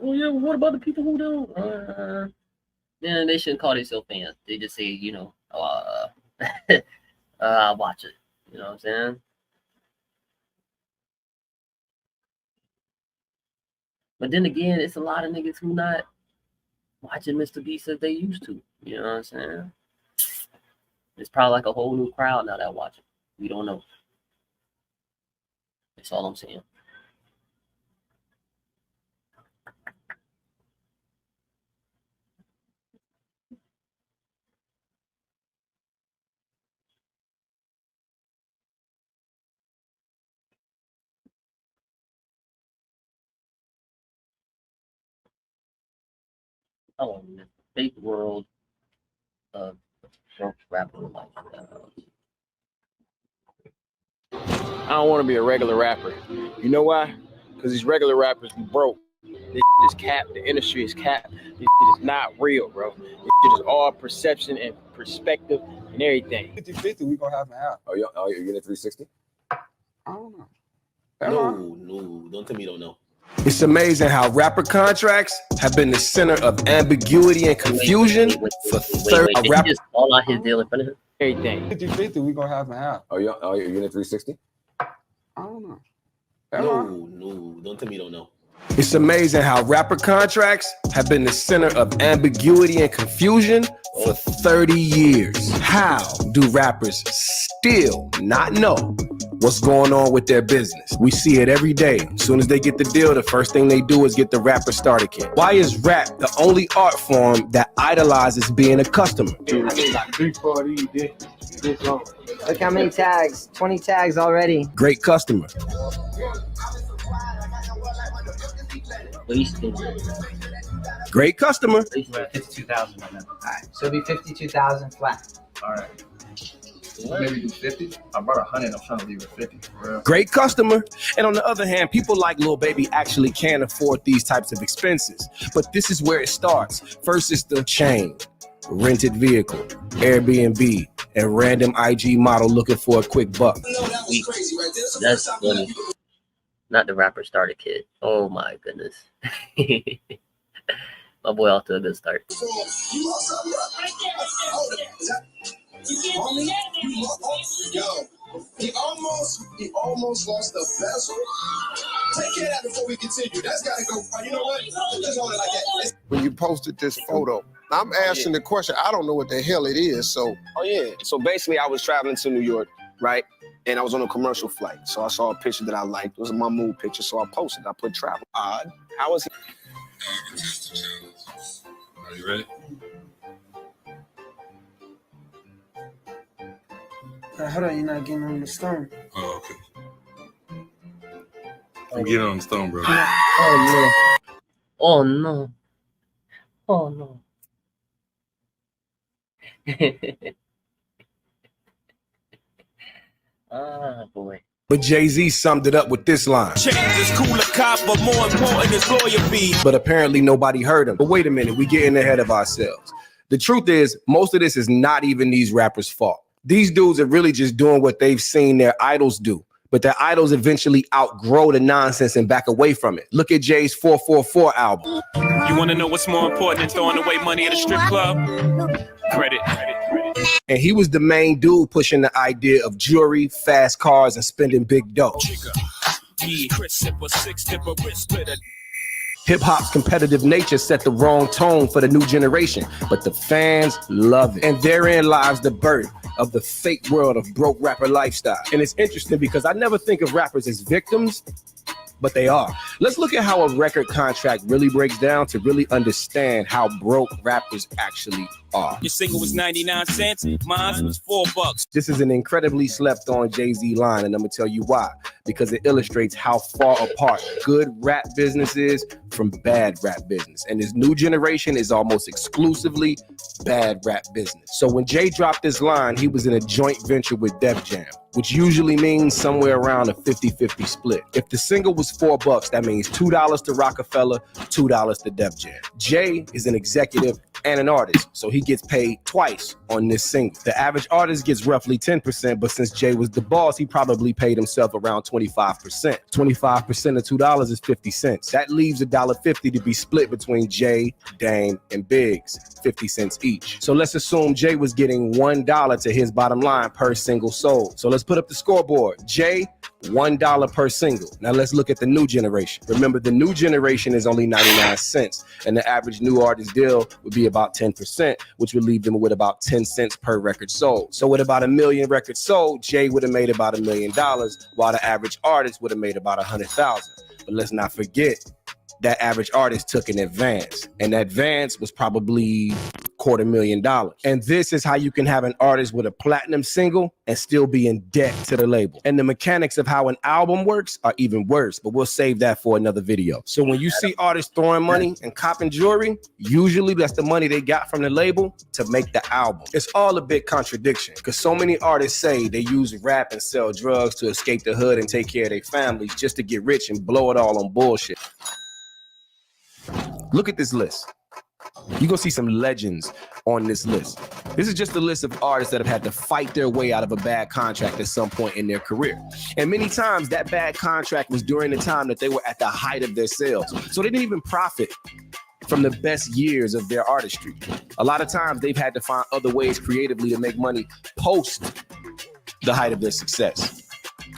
Well, yeah, what about the people who don't? Then they shouldn't call themselves fans. They just say, I'll watch it. You know what I'm saying? But then again, it's a lot of niggas who not watching Mr. Beast as they used to. You know what I'm saying? It's probably like a whole new crowd now that watch it. We don't know. That's all I'm saying. Oh, the fake world of rapper lifestyle. I don't want to be a regular rapper. You know why? Because these regular rappers be broke. This is cap. The industry is cap. This shit is not real, bro. This shit is all perception and perspective and everything. 50-50, we gonna have to have. Oh, you're getting 360? I don't know. No, don't tell me you don't know. It's amazing how rapper contracts have been the center of ambiguity and confusion for 30 Did he just call out his deal in front of him? Everything. 50-50, we gonna have to have. Oh, you're getting 360? I don't know. No, don't tell me you don't know. It's amazing how rapper contracts have been the center of ambiguity and confusion for 30 years. How do rappers still not know what's going on with their business? We see it every day. As soon as they get the deal, the first thing they do is get the rapper starter kit. Why is rap the only art form that idolizes being a customer? I need like 3-4 of these this long. Look how many tags, 20 tags already. Great customer. Great customer. 52,000 right now. All right, so it'll be 52,000 flat. All right. Maybe do 50. I brought 100. I'm trying to leave it 50 for real. Great customer. And on the other hand, people like Lil Baby actually can't afford these types of expenses. But this is where it starts. First is the chain, rented vehicle, Airbnb, and random IG model looking for a quick buck. That's funny. Not the rapper starter kit. Oh my goodness. My boy off to a good start. He almost lost the bezel. Take care of that before we continue. That's gotta go. You know what? Let's hold it like that. When you posted this photo, I'm asking the question. I don't know what the hell it is. So, So basically, I was traveling to New York, right? And I was on a commercial flight. So I saw a picture that I liked. It was my mood picture. So I posted. I put travel. Odd. How was he? Are you ready? Hold on, you're not getting on the stone. Oh, okay. I'm getting on the stone, bro. Oh no. Oh no. Oh no. Ah, boy. But Jay-Z summed it up with this line. Change is cool, a cop, but more important is loyalty. But apparently nobody heard him. But wait a minute, we getting ahead of ourselves. The truth is, most of this is not even these rappers' fault. These dudes are really just doing what they've seen their idols do. But their idols eventually outgrow the nonsense and back away from it. Look at Jay's 444 album. You want to know what's more important than throwing away money at a strip club? Credit. And he was the main dude pushing the idea of jewelry, fast cars, and spending big dough. Hip-hop's competitive nature set the wrong tone for the new generation, but the fans love it. And therein lies the birth of the fake world of broke rapper lifestyle. And it's interesting because I never think of rappers as victims, but they are. Let's look at how a record contract really breaks down to really understand how broke rappers actually are. Your single was 99 cents, mine was $4. This is an incredibly slept on Jay-Z line, and I'm gonna tell you why. Because it illustrates how far apart good rap business is from bad rap business. And this new generation is almost exclusively bad rap business. So when Jay dropped this line, he was in a joint venture with Def Jam, which usually means somewhere around a 50-50 split. If the single was $4, that means $2 to Rockefeller, $2 to Def Jam. Jay is an executive and an artist, so he gets paid twice on this single. The average artist gets roughly 10%, but since Jay was the boss, he probably paid himself around 25%. 25% of $2 is 50 cents. That leaves $1.50 to be split between Jay, Dame, and Biggs, 50 cents each. So let's assume Jay was getting $1 to his bottom line per single sold. So let's put up the scoreboard. Jay, $1 per single. Now let's look at the new generation. Remember, the new generation is only 99 cents, and the average new artist deal would be about 10%, which would leave them with about 10 cents per record sold. So with about 1 million records sold, Jay would have made about $1 million, while the average artist would have made about 100,000. But let's not forget, that average artist took an advance, and that advance was probably $250,000. And this is how you can have an artist with a platinum single and still be in debt to the label. And the mechanics of how an album works are even worse, but we'll save that for another video. So when you see artists throwing money and copping jewelry, usually that's the money they got from the label to make the album. It's all a big contradiction, because so many artists say they use rap and sell drugs to escape the hood and take care of their families just to get rich and blow it all on bullshit. Look at this list. You're gonna see some legends on this list. This is just a list of artists that have had to fight their way out of a bad contract at some point in their career. And many times that bad contract was during the time that they were at the height of their sales. So they didn't even profit from the best years of their artistry. A lot of times they've had to find other ways creatively to make money post the height of their success.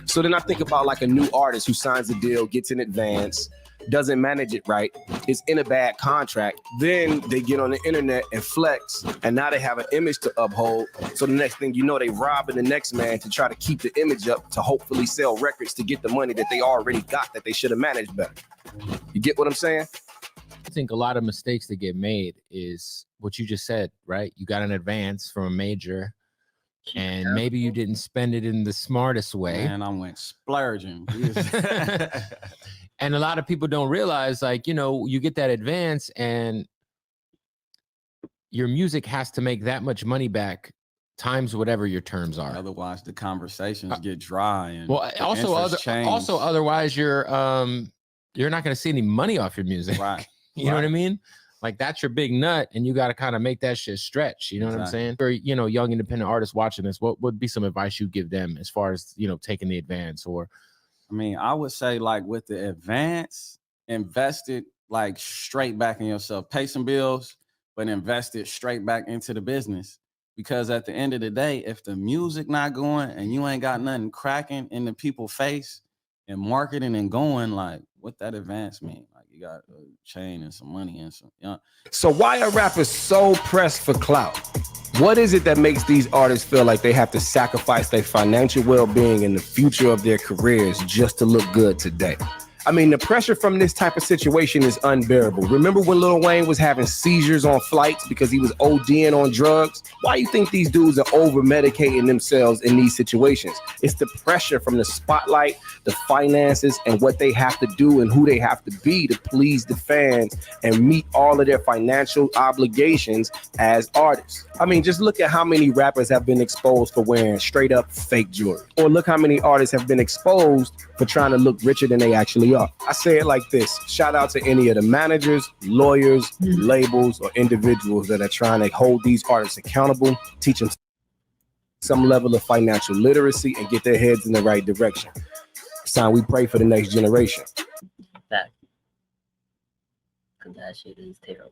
So then I think about like a new artist who signs a deal, gets in advance, doesn't manage it right, is in a bad contract. Then they get on the internet and flex, and now they have an image to uphold. So the next thing you know, they robbing the next man to try to keep the image up to hopefully sell records to get the money that they already got that they should have managed better. You get what I'm saying? I think a lot of mistakes that get made is what you just said, right? You got an advance from a major, and maybe you didn't spend it in the smartest way. Man, I went splurging. And a lot of people don't realize, like, you know, you get that advance and your music has to make that much money back times whatever your terms are. Otherwise, the conversations get dry. And well, also otherwise you're not going to see any money off your music. Right. You know what I mean? Like, that's your big nut, and you got to kind of make that shit stretch. You know what I'm saying? For, you know, young independent artists watching this, what would be some advice you give them as far as, you know, taking the advance? Or, I mean, I would say, like, with the advance, invest it like straight back in yourself. Pay some bills, but invest it straight back into the business. Because at the end of the day, if the music not going and you ain't got nothing cracking in the people's face and marketing and going, like, what that advance mean? Like, you got a chain and some money and some, you know. So why are rappers so pressed for clout? What is it that makes these artists feel like they have to sacrifice their financial well-being and the future of their careers just to look good today? I mean, the pressure from this type of situation is unbearable. Remember when Lil Wayne was having seizures on flights because he was ODing on drugs? Why do you think these dudes are over-medicating themselves in these situations? It's the pressure from the spotlight, the finances, and what they have to do and who they have to be to please the fans and meet all of their financial obligations as artists. I mean, just look at how many rappers have been exposed for wearing straight up fake jewelry. Or look how many artists have been exposed for trying to look richer than they actually are. I say it like this: shout out to any of the managers, lawyers, labels, or individuals that are trying to hold these artists accountable, teach them some level of financial literacy, and get their heads in the right direction. It's time we pray for the next generation. Fact. Because that shit is terrible.